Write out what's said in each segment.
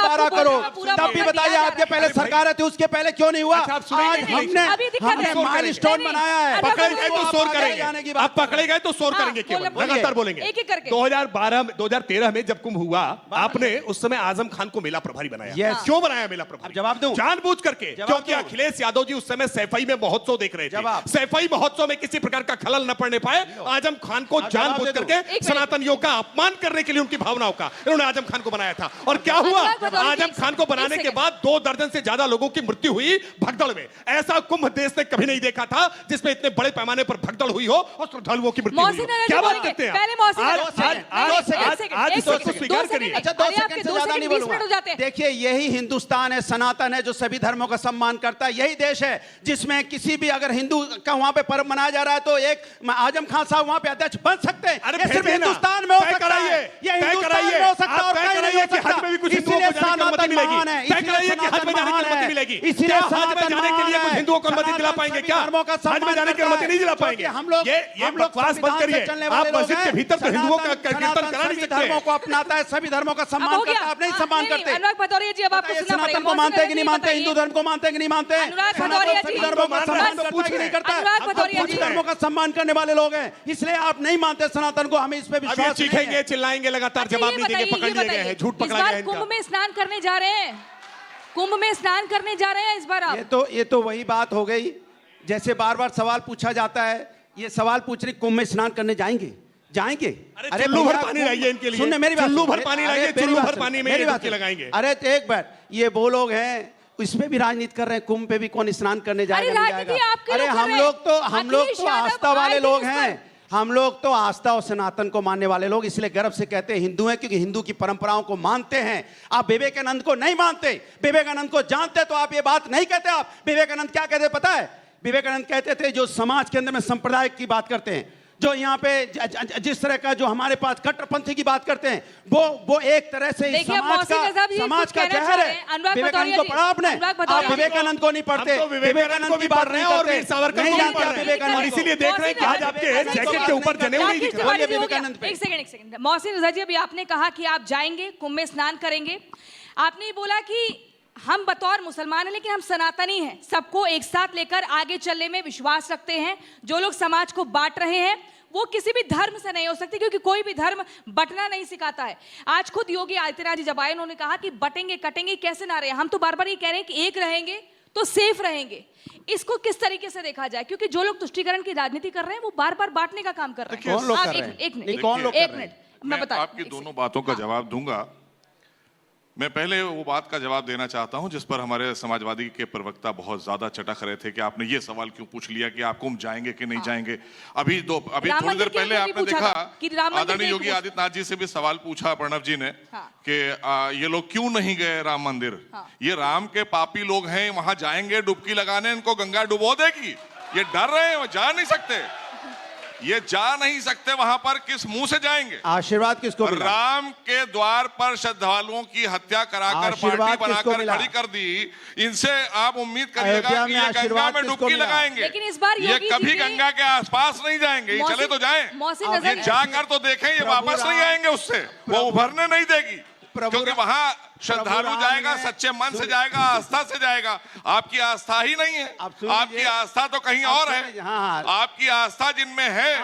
12 करोड़, तब भी बताइए आपके पहले सरकार थी, उसके पहले क्यों नहीं हुआ? आज हमने माइलस्टोन बनाया है। पकड़े गए तो शोर करेंगे, अब पकड़े गए तो शोर करेंगे, केवल लगातार बोलेंगे। 2013 में जब कुंभ हुआ, आपने उस समय आजम खान को मेला प्रभारी बनाया। क्यों बनाया मेला प्रभारी? जवाब दूं? जानबूझ करके, क्योंकि अखिलेश यादव जी उस समय सैफई में महोत्सव देख रहे थे। सैफई महोत्सव में किसी प्रकार का खलल न पड़ने पाए, आजम खान को जानबूझ करके सनातन योग का अपमान करने के लिए, उनकी भावनाओं का, इन्होंने आजम खान को बनाया था। और क्या हुआ? आजम खान को बनाने के बाद 2 दर्जन से ज्यादा लोगों की मृत्यु हुई भगदड़ में। ऐसा कुंभ देश ने कभी नहीं देखा था जिसमें इतने बड़े पैमाने पर भगदड़ हुई हो और श्रद्धालुओं की मृत्यु हुई हो। क्या बात करते हैं आज स्वीकार करिए। अच्छा, 2 सेकंड से ज्यादा नहीं बोलूंगा। देखिए, यही हिंदुस्तान है, सनातन है, जो सभी धर्मों का सम्मान करता है। यही देश है जिसमें किसी भी अगर हिंदू का वहां पे पर्व मनाया जा रहा है तो एक आजम खान साहब वहां पे अध्यक्ष बन सकते हैं। अरे सिर्फ हिंदुस्तान में हो सकता है, ये हिंदुस्तान में हो सकता है और कहीं नहीं हो सकता। इसीलिए सनातन महान है, इसीलिए सनातन महान है, इसीलिए सनातन जाने के लिए कुछ हिंदुओं को अनुमति दिला पाएंगे क्या? हज में जाने की अनुमति नहीं दिला पाएंगे। हम लोग ये बकवास बंद करिए। आप मस्जिद के भीतर तो हिंदुओं का कीर्तन करा नहीं सकते। धर्मों को अपनाता है, सभी धर्मों का सम्मान करता है, आप नहीं सम्मान करते। अनुराग भदौरिया जी, अब आपको सुनना पड़ेगा। सनातन को मानते हैं कि नहीं मानते? हिंदू धर्म को मानते हैं कि नहीं मानते? अनुराग भदौरिया जी, धर्मों का सम्मान करता है कि नहीं करता? अनुराग भदौरिया कुछ जी धर्मों का सम्मान करने वाले लोग हैं, इसलिए आप नहीं मानते सनातन को। हमें इस पे विश्वास नहीं है। चीखेंगे, चिल्लाएंगे, लगातार जवाब नहीं देंगे, पकड़ लिए गए हैं, झूठ पकड़ा गया है। कुंभ में स्नान करने जा रहे हैं, कुंभ में स्नान करने जा रहे हैं इस बार आप। ये तो वही बात हो गई, जैसे बार बार सवाल पूछा जाता है। ये सवाल पूछ रही, कुंभ में स्नान करने जाएंगे? अरे चुल्लू भर पानी लाइए इनके लिए। सुनने मेरी बात, चुल्लू भर पानी लाइए, चुल्लू भर पानी में डुबकी लगाएंगे। अरे तो एक बार, ये वो लोग हैं इसमें भी राजनीति कर रहे हैं, कुंभ पे भी कौन स्नान करने जाएगा नहीं जाएगा। अरे हम लोग तो आस्था वाले लोग हैं, हम लोग तो आस्था और सनातन को मानने वाले लोग, इसलिए गर्व से कहते हैं हिंदू हैं, क्योंकि हिंदू की परंपराओं को मानते हैं। आप विवेकानंद को नहीं मानते, विवेकानंद को जानते तो आप ये बात नहीं कहते। आप विवेकानंद क्या कहते पता है? विवेकानंद कहते थे जो समाज के अंदर में संप्रदाय की बात करते हैं, जो यहाँ पे जिस तरह का जो हमारे पास कट्टरपंथी की बात करते हैं, वो एक तरह से समाज का जहर है। विवेकानंद को पढ़ा आपने? आप विवेकानंद को नहीं पढ़ते, विवेकानंद की बात नहीं करते, नहीं जानते आप विवेकानंद। इसीलिए देख रहे हैं कि आज आपके जैकेट के ऊपर जनेऊ नहीं दिख रहा है। विवेकानंद पे एक सेकंड मोहसिन रजा जी, अभी आपने कहा कि आप जाएंगे, कुंभ में स्नान करेंगे। आपने बोला कि हम बतौर मुसलमान हैं लेकिन हम सनातनी हैं, सबको एक साथ लेकर आगे चलने में विश्वास रखते हैं। जो लोग समाज को बांट रहे हैं वो किसी भी धर्म से नहीं हो सकती, क्योंकि कोई भी धर्म बंटना नहीं सिखाता है। आज खुद योगी आदित्यनाथ जी जब आए, उन्होंने कहा कि बटेंगे कटेंगे कैसे ना रहे, हम तो बार बार ये कह रहे हैं कि एक रहेंगे तो सेफ रहेंगे। इसको किस तरीके से देखा जाए? क्योंकि जो लोग तुष्टीकरण की राजनीति कर रहे हैं वो बार बार बांटने का काम कर रहे हैं। कौन लोग कर रहे हैं? एक मिनट मैं बता, आपकी दोनों बातों का जवाब दूंगा। मैं पहले वो बात का जवाब देना चाहता हूं जिस पर हमारे समाजवादी के प्रवक्ता बहुत ज्यादा चटक रहे थे कि आपने ये सवाल क्यों पूछ लिया कि आप कुंभ जाएंगे कि नहीं जाएंगे। अभी थोड़ी देर पहले आपने देखा आदरणीय योगी आदित्यनाथ जी से भी सवाल पूछा प्रणव जी ने कि ये लोग क्यों नहीं गए राम मंदिर। ये राम के पापी लोग हैं, वहां जाएंगे डुबकी लगाने, इनको गंगा डुबो देगी। ये डर रहे हैं, वो जा नहीं सकते, ये जा नहीं सकते। वहां पर किस मुंह से जाएंगे? आशीर्वाद किसको मिला? राम के द्वार पर श्रद्धालुओं की हत्या कराकर पार्टी बनाकर खड़ी कर दी। इनसे आप उम्मीद करिएगा कि ये गंगा में डुबकी लगाएंगे, लेकिन इस बार ये कभी गंगा के आसपास नहीं जाएंगे। ये चले तो जाएं, ये जाकर तो देखें, ये वापस नहीं आएंगे, उससे वो उभरने नहीं देगी। क्योंकि वहां श्रद्धालु जाएगा सच्चे मन से जाएगा, आस्था से जाएगा। आपकी आस्था ही नहीं है, आपकी आस्था तो कहीं और है। आपकी आस्था जिनमें है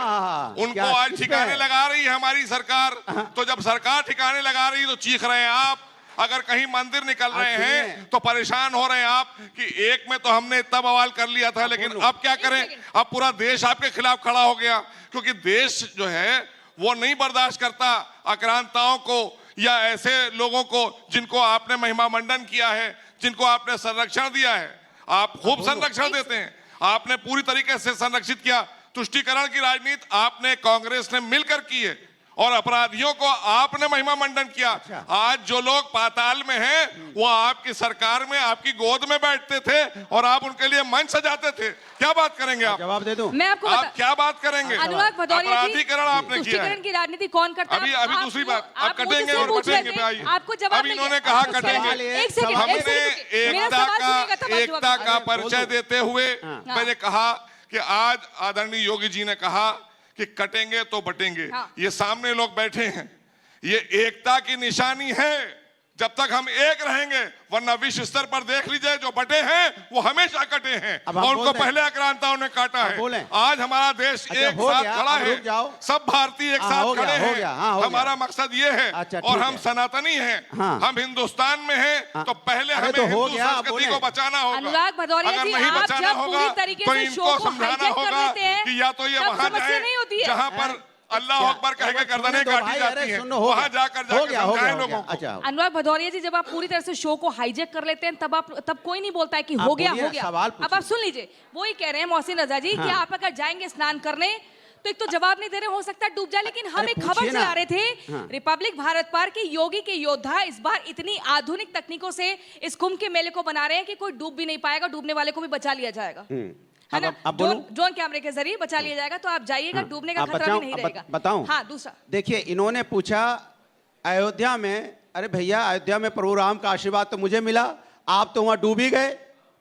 उनको आज ठिकाने लगा रही है हमारी सरकार। तो जब सरकार ठिकाने लगा रही है तो चीख रहे हैं आप। अगर कहीं मंदिर निकल रहे हैं तो परेशान हो रहे हैं आप कि एक में तो हमने इतना बवाल कर लिया था, लेकिन अब क्या करें? अब पूरा देश आपके खिलाफ खड़ा हो गया, क्योंकि देश जो है वो नहीं बर्दाश्त करता आक्रांताओं को या ऐसे लोगों को जिनको आपने महिमा मंडन किया है, जिनको आपने संरक्षण दिया है। आप खूब संरक्षण देते हैं, आपने पूरी तरीके से संरक्षित किया। तुष्टीकरण की राजनीति आपने कांग्रेस ने मिलकर की है और अपराधियों को आपने महिमा मंडन किया। आज जो लोग पाताल में हैं वो आपकी सरकार में आपकी गोद में बैठते थे और आप उनके लिए मंच सजाते थे। क्या बात करेंगे आप? जवाब दे दूं? मैं आपको आप क्या बात करेंगे? अनुराग भदौरिया जी, अपराधीकरण आपने किया है। की राजनीति कौन करता है? अभी दूसरी बात, आप कटेंगे और बटेंगे पे आइए। आपको जवाब अब इन्होंने कहा कटेंगे। हमने एकता का परिचय देते हुए मैंने कहा कि आज आदरणीय योगी जी ने कहा कि कटेंगे तो बटेंगे। ये सामने लोग बैठे हैं, ये एकता की निशानी है। जब तक हम एक रहेंगे, वरना विश्व स्तर पर देख लीजिए जो बटे हैं वो हमेशा कटे हैं और उनको पहले आक्रांताओं ने काटा है। आज हमारा देश एक साथ खड़ा है, सब भारतीय एक साथ खड़े हैं। हमारा मकसद ये है और हम सनातनी हैं, हम हिंदुस्तान में हैं, तो पहले हमें हिंदू संस्कृति को बचाना होगा। अगर नहीं बचाना होगा तो इनको समझाना होगा कि या तो ये वहां जाए जहां पर अल्लाह अकबर कह के गर्दनें काटी जाती हैं, वहां जाकर समझाएं लोगों को। अच्छा अनुराग भदौरिया जी, जब आप पूरी तरह से शो को हाईजैक कर लेते हैं तब कोई नहीं बोलता है कि हो गया। अब आप सुन लीजिए, वो ही कह रहे हैं मोहसिन रजा जी कि आप अगर जाएंगे स्नान करने तो एक तो जवाब नहीं दे रहे, हो सकता है डूब जाए। लेकिन हम एक खबर चला रहे थे रिपब्लिक भारत पर कि योगी के योद्धा इस बार इतनी आधुनिक तकनीकों से इस कुंभ के मेले को बना रहे हैं कि कोई डूब भी नहीं पाएगा, डूबने वाले को भी बचा लिया जाएगा, है ना, ड्रोन कैमरे के जरिए बचा लिया जाएगा। तो आप जाइएगा, डूबने का खतरा भी नहीं रहेगा। बताऊं? हाँ, दूसरा देखिए, इन्होंने पूछा अयोध्या में, अरे भैया अयोध्या में प्रभु राम का आशीर्वाद तो मुझे मिला, आप तो वहां डूब ही गए।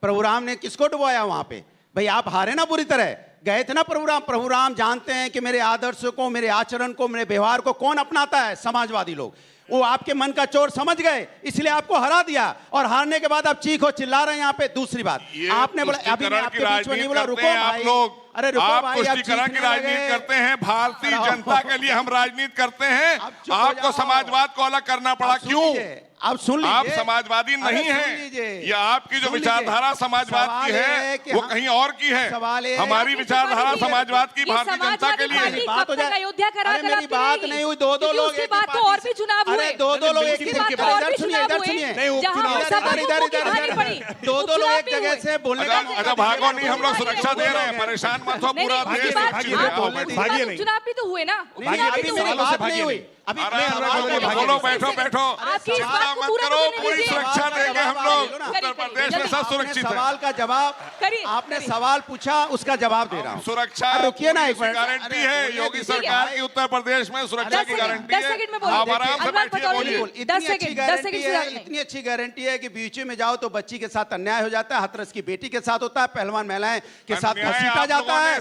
प्रभु राम ने किसको डुबाया वहां पे? भाई आप हारे ना बुरी तरह, गए थे ना प्रभु राम जानते हैं कि मेरे आदर्श को, मेरे आचरण को, मेरे व्यवहार को कौन अपनाता है? समाजवादी लोग। वो आपके मन का चोर समझ गए, इसलिए आपको हरा दिया, और हारने के बाद आप चीखो चिल्ला रहे हैं यहाँ पे। दूसरी बात, आपने बोला, अभी मैं आपके बीच में नहीं बोला, रुको भाई, अरे रुको भाई, आप तुष्टिकरण की राजनीति करते हैं। भारतीय जनता के लिए हम राजनीति करते हैं, आपको समाजवाद को अलग करना पड़ा, क्यों? आप सुन लीजिए, आप समाजवादी नहीं हैं, ये आपकी जो विचारधारा समाजवाद की है वो कहीं और की है। हमारी विचारधारा समाजवाद की भारतीय जनता के लिए। अयोध्या करा, मेरी बात नहीं हुई, दो लोग एक बात तो और भी चुनाव हुए, अरे दो लोग एक ही, इधर सुनिए, दो लोग एक जगह से बोलने का। अच्छा भागो नहीं, हम लोग सुरक्षा दे रहे हैं, परेशान मत हो, पूरा देश। चुनाव भी तो हुए ना, अभी बोलो, बैठो बैठो, चिंता मत करो, पूरी सुरक्षा देंगे हम लोग। उत्तर प्रदेश में सब सुरक्षित है। सवाल का जवाब आपने सवाल पूछा, उसका जवाब दे रहा हूँ। सुरक्षा रुकिए ना, एक मिनट, गारंटी है योगी सरकार की, उत्तर प्रदेश में सुरक्षा की गारंटी है। आप आराम से बैठिए, बोलिए। इतनी अच्छी गारंटी है कि बीच में जाओ तो बच्ची के साथ अन्याय हो जाता है, हाथरस की बेटी के साथ होता है, पहलवान महिलाएं के साथ घसीटा जाता है।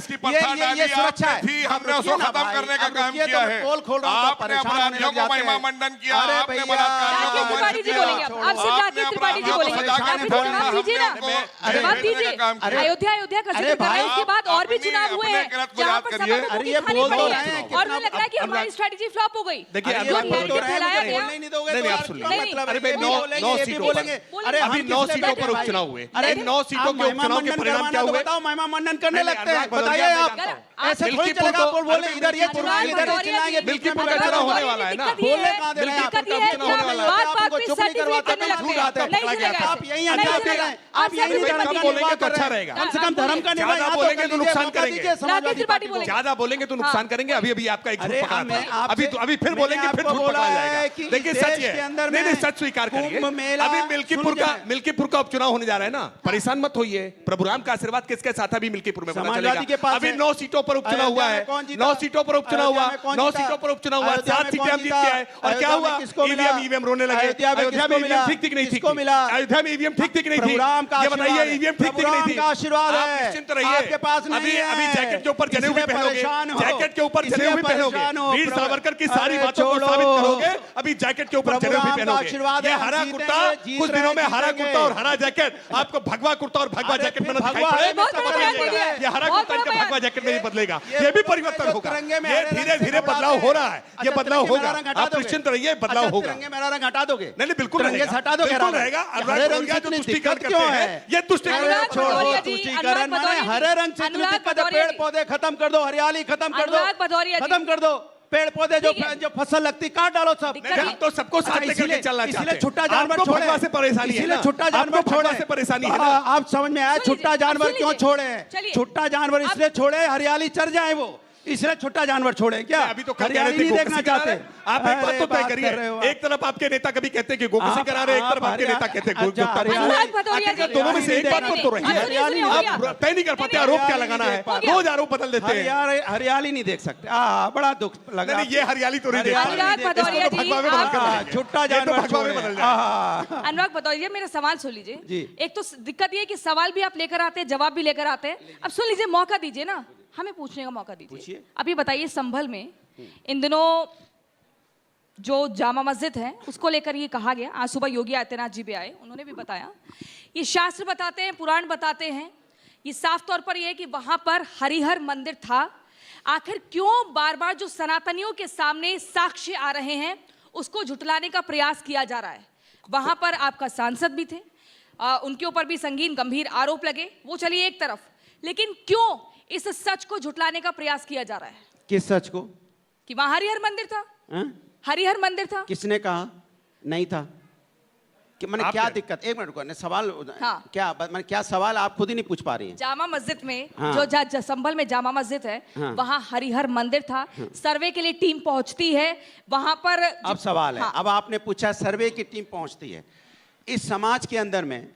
ये सुरक्षा है, हमने उसको खत्म करने का काम किया है। पोल खोल रहा हूं, आपने अपराधियों को महिमा मंडन किया, आपने बलात्कारियों को त्रिपाठी जी बोलेंगे, आपसे जाके त्रिपाठी जी बोलेंगे, जवाब दीजिए ना, जवाब दीजिए। अयोध्या का जिक्र कर रहे हैं, उसके बाद और भी चुनाव हुए हैं जहां पर समाजवाद की खानी पड़ी है, और मुझे लगता है कि हमारी स्ट्रेटजी फ्लॉप हो गई। देखिए, जो नैरेटिव फैलाया गया, नहीं दोगे तो आप सुन लीजिए, अरे 9 सीटों पर, अरे अभी 9 सीटों पर उपचुनाव हुए, अरे 9 सीटों के उपचुनाव के परिणाम क्या हुए? बताओ, महिमा मंडन करने लगते हैं, बताइए आप। ऐसे थोड़ी चलेगा, बोले इधर ये चिल्लाएंगे, मिल्कीपुर का चुनाव होने वाला है ना, बोलने कहां दे रहे हैं? आपको चुप नहीं करवाते, झूठ आते हैं। आप यही आप यही बोलेंगे तो अच्छा रहेगा। कम से कम धर्म का निर्वाह ज्यादा बोलेंगे तो नुकसान करेंगे, समाजवादी पार्टी को। ज्यादा बोलेंगे तो नुकसान करेंगे। अभी आपका एक झूठ पकड़ा था, अभी फिर बोलेंगे, फिर झूठ पकड़ा जाएगा। देखिए सच है, नहीं सच स्वीकार करिए। अभी मिल्कीपुर का उपचुनाव होने जा रहा है ना, परेशान मत होइए। प्रभु राम का आशीर्वाद किसके साथ अभी मिल्कीपुर में पता चलेगा। अभी 9 सीटों पर उपचुनाव हुआ है, 9 सीटों पर उपचुनाव हुआ, 9 सीटों पर उपचुनाव हुआ, 7 सीटें हम जीत के आए। और क्या हुआ? ईवीएम रोने लगे। अयोध्या में ईवीएम ठीक नहीं थी, अयोध्या में ईवीएम ठीक नहीं थी। ये बताइए, ईवीएम ठीक नहीं थी। आशीर्वाद है, निश्चिंत रहिए, आपके पास नहीं है। अभी जैकेट के ऊपर जनेऊ भी पहनोगे, जैकेट के ऊपर जनेऊ भी पहनोगे, वीर सावरकर की सारी बातों को साबित करोगे। अभी जैकेट के ऊपर जनेऊ भी पहनोगे। ये हरा कुर्ता, कुछ दिनों में हरा कुर्ता और हरा जैकेट आपको भगवा कुर्ता और भगवा जैकेट में दिखाई पड़े। ये हरा कुर्ता इनका भगवा जैकेट में ही बदलेगा, ये भी परिवर्तन होगा। ये धीरे धीरे बदलाव हो रहा है, ये बदलाव होगा, आप निश्चिंत रहिए, बदलाव होगा। मेरा रंग हटा दोगे? नहीं, बिल्कुल हटा दोगे, बिल्कुल रहेगा। हरे रंग से तुष्टिकरण करते हैं, ये तुष्टिकरण छोड़ो, तुष्टिकरण माने हरे रंग से पेड़ पौधे खत्म कर दो, हरियाली खत्म कर दो, खत्म कर दो। पेड़ पौधे जो फसल लगती काट डालो सब। हम तो सबको साथ लेकर के चलना चाहते हैं। इसलिए छुट्टा जानवर छोड़े, भगवा से परेशानी है, इसलिए छुट्टा जानवर छोड़े से परेशानी है ना। आप समझ में आया? छुट्टा जानवर क्यों छोड़े? छुट्टा जानवर इसलिए छोड़े हरियाली चर जाए, वो इसलिए छुट्टा जानवर छोड़े। क्या अभी तो हरियाली नहीं देखना चाहते? आप एक बात तो तय करिए, एक तरफ आपके नेता कभी कहते हैं कि गोकसी करा रहे, एक तरफ आपके नेता कहते हैं दोनों में से एक बात तो रही है। आप तय नहीं कर पाते, आरोप क्या लगाना है, रोज आरोप बदल देते हैं। हरियाली नहीं देख सकते, बड़ा दुख लगा। ये हरियाली तो नहीं छुट्टा जानवर छोड़े। अनुराग भदौरिया, मेरा सवाल सुन लीजिए। एक तो दिक्कत ये कि सवाल भी आप लेकर आते हैं, जवाब भी लेकर आते हैं। अब सुन लीजिए, मौका दीजिए ना, हमें पूछने का मौका दीजिए। अभी बताइए, संभल में इन दिनों जो जामा मस्जिद है उसको लेकर ये कहा गया। आज सुबह योगी आदित्यनाथ जी भी आए, उन्होंने भी बताया, ये शास्त्र बताते हैं, पुराण बताते हैं, ये साफ तौर पर ये है कि वहां पर हरिहर मंदिर था। आखिर क्यों बार बार जो सनातनियों के सामने साक्ष्य आ रहे हैं उसको झुटलाने का प्रयास किया जा रहा है? वहां पर आपका सांसद भी थे, उनके ऊपर भी संगीन गंभीर आरोप लगे, वो चलिए एक तरफ, लेकिन क्यों इस सच को झुटलाने का प्रयास किया जा रहा है? किस सच को? कि वहां हरिहर मंदिर था। हरिहर मंदिर था। किसने कहा नहीं था? कि मैंने क्या दिक्कत, एक मिनट रुको, सवाल क्या मैंने क्या सवाल आप खुद ही नहीं पूछ पा रही हैं। जामा मस्जिद में जो संभल में जामा मस्जिद है वहां हरिहर मंदिर था। सर्वे के लिए टीम पहुंचती है वहां पर। अब सवाल है, अब आपने पूछा सर्वे की टीम पहुंचती है। इस समाज के अंदर में,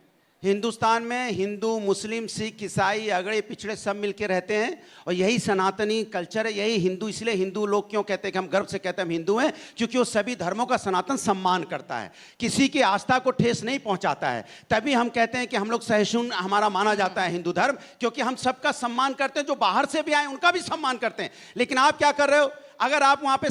हिंदुस्तान में हिंदू, मुस्लिम, सिख, ईसाई, अगड़े पिछड़े सब मिलके रहते हैं और यही सनातनी कल्चर है, यही हिंदू। इसलिए हिंदू लोग क्यों कहते हैं कि हम गर्व से कहते हैं हम हिंदू हैं? क्योंकि वो सभी धर्मों का सनातन सम्मान करता है, किसी की आस्था को ठेस नहीं पहुंचाता है। तभी हम कहते हैं कि हम लोग सहिष्णु हमारा माना जाता है हिंदू धर्म, क्योंकि हम सबका सम्मान करते हैं, जो बाहर से भी आए उनका भी सम्मान करते हैं। लेकिन आप क्या कर रहे हो? अगर आप वहां पे